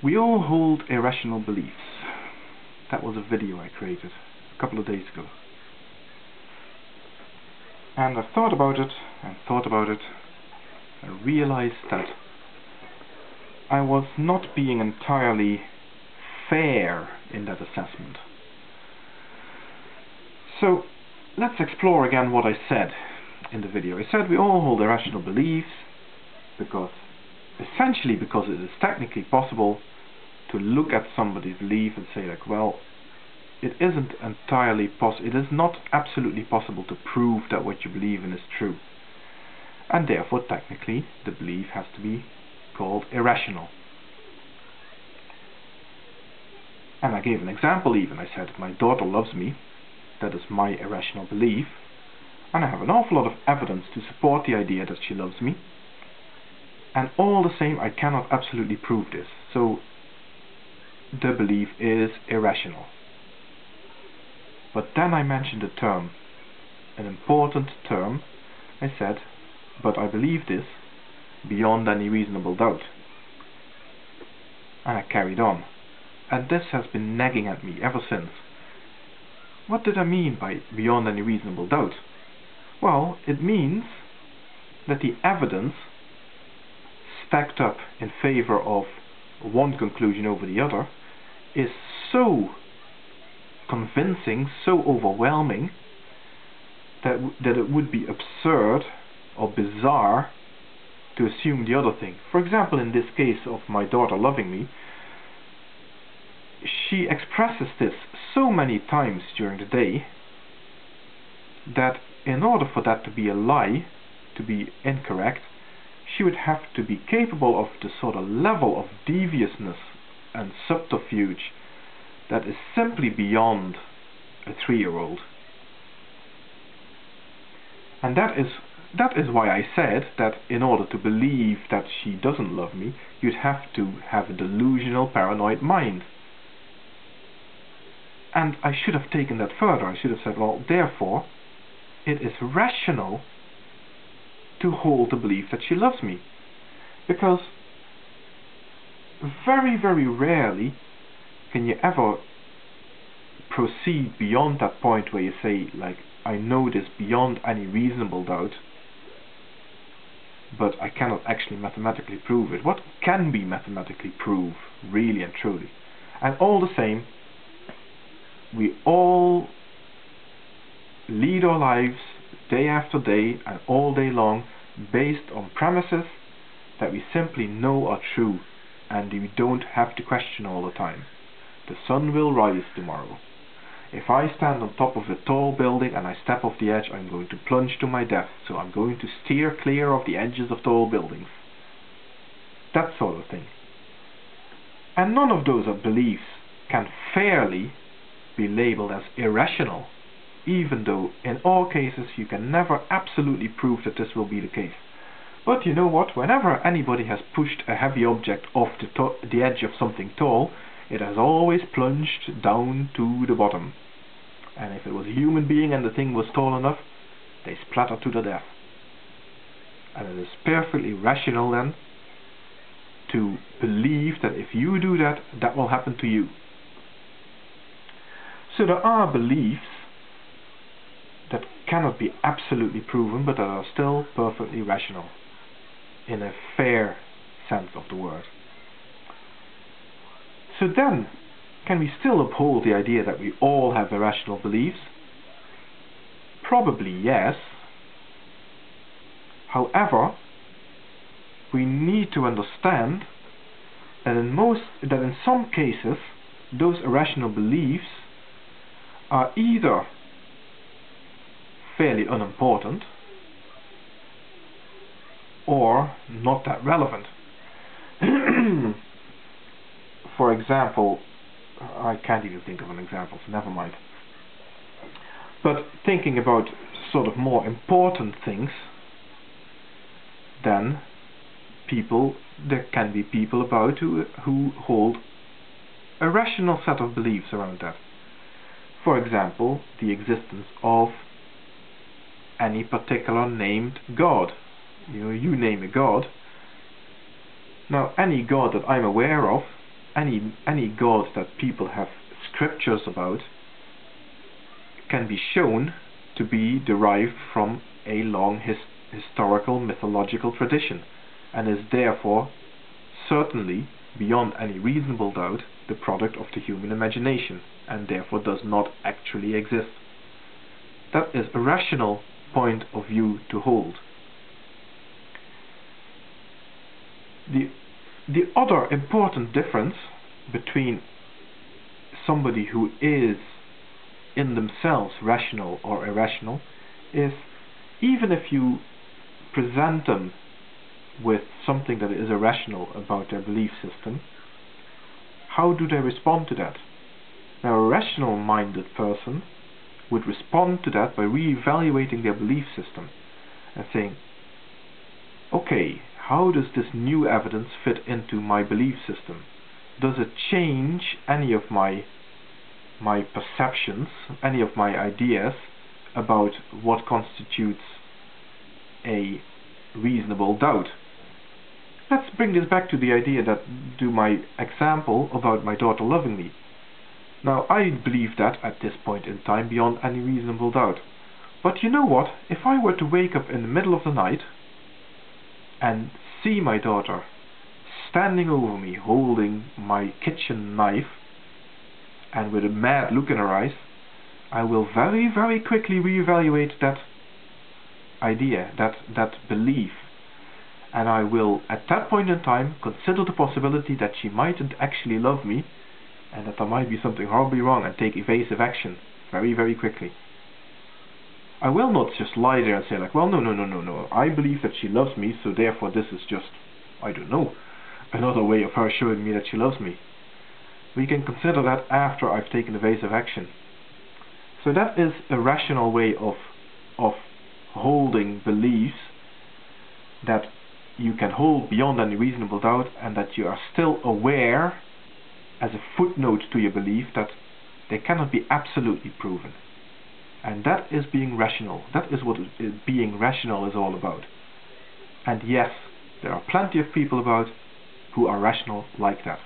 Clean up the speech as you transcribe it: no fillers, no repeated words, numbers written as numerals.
We all hold irrational beliefs. That was a video I created a couple of days ago. And I thought about it and thought about it and realized that I was not being entirely fair in that assessment. So let's explore again what I said in the video. I said we all hold irrational beliefs essentially because it is technically possible to look at somebody's belief and say like, well, it is not absolutely possible to prove that what you believe in is true. And therefore, technically, the belief has to be called irrational. And I gave an example even. I said, my daughter loves me. That is my irrational belief. And I have an awful lot of evidence to support the idea that she loves me. And all the same, I cannot absolutely prove this. So, the belief is irrational. But then I mentioned a term, an important term. I said, but I believe this beyond any reasonable doubt. And I carried on. And this has been nagging at me ever since. What did I mean by beyond any reasonable doubt? Well, it means that the evidence stacked up in favor of one conclusion over the other is so convincing, so overwhelming, that it would be absurd or bizarre to assume the other thing. For example, in this case of my daughter loving me, she expresses this so many times during the day that in order for that to be a lie, to be incorrect, she would have to be capable of the sort of level of deviousness and subterfuge that is simply beyond a 3-year-old. And that is why I said that in order to believe that she doesn't love me, you'd have to have a delusional, paranoid mind. And I should have taken that further. I should have said, well, therefore, it is rational to hold the belief that she loves me. Because very, very rarely can you ever proceed beyond that point where you say, like, I know this beyond any reasonable doubt, but I cannot actually mathematically prove it. What can be mathematically proved, really and truly? And all the same, we all lead our lives day after day and all day long based on premises that we simply know are true and we don't have to question all the time. The sun will rise tomorrow. If I stand on top of a tall building and I step off the edge, I'm going to plunge to my death, so I'm going to steer clear of the edges of tall buildings. That sort of thing. And none of those beliefs can fairly be labeled as irrational, even though in all cases you can never absolutely prove that this will be the case. But you know what? Whenever anybody has pushed a heavy object off the edge of something tall, it has always plunged down to the bottom. And if it was a human being and the thing was tall enough, they splattered to the death. And it is perfectly rational then to believe that if you do that, that will happen to you. So there are beliefs that cannot be absolutely proven, but that are still perfectly rational in a fair sense of the word. So then, can we still uphold the idea that we all have irrational beliefs? Probably yes. However, we need to understand that in some cases those irrational beliefs are either fairly unimportant or not that relevant. For example, I can't even think of an example, so never mind. But thinking about sort of more important things, then there can be people about who hold a rational set of beliefs around that. For example, the existence of any particular named God. You name a God. Now, any God that I'm aware of any gods that people have scriptures about can be shown to be derived from a long historical mythological tradition, and is therefore certainly beyond any reasonable doubt the product of the human imagination, and therefore does not actually exist. That is a rational point of view to hold. The other important difference between somebody who is in themselves rational or irrational is, even if you present them with something that is irrational about their belief system, how do they respond to that? Now, a rational-minded person would respond to that by re-evaluating their belief system and saying, okay, how does this new evidence fit into my belief system? Does it change any of my perceptions, any of my ideas about what constitutes a reasonable doubt? Let's bring this back to the idea to my example about my daughter loving me. Now, I believe that at this point in time beyond any reasonable doubt. But you know what? If I were to wake up in the middle of the night and see my daughter standing over me holding my kitchen knife and with a mad look in her eyes, I will very, very quickly reevaluate that idea, that belief, and I will at that point in time consider the possibility that she mightn't actually love me and that there might be something horribly wrong, and take evasive action very, very quickly. I will not just lie there and say like, well, no, I believe that she loves me, so therefore this is just, I don't know, another way of her showing me that she loves me. We can consider that after I've taken evasive action. So that is a rational way of holding beliefs that you can hold beyond any reasonable doubt, and that you are still aware as a footnote to your belief that they cannot be absolutely proven. And that is being rational. That is what being rational is all about. And yes, there are plenty of people about who are rational like that.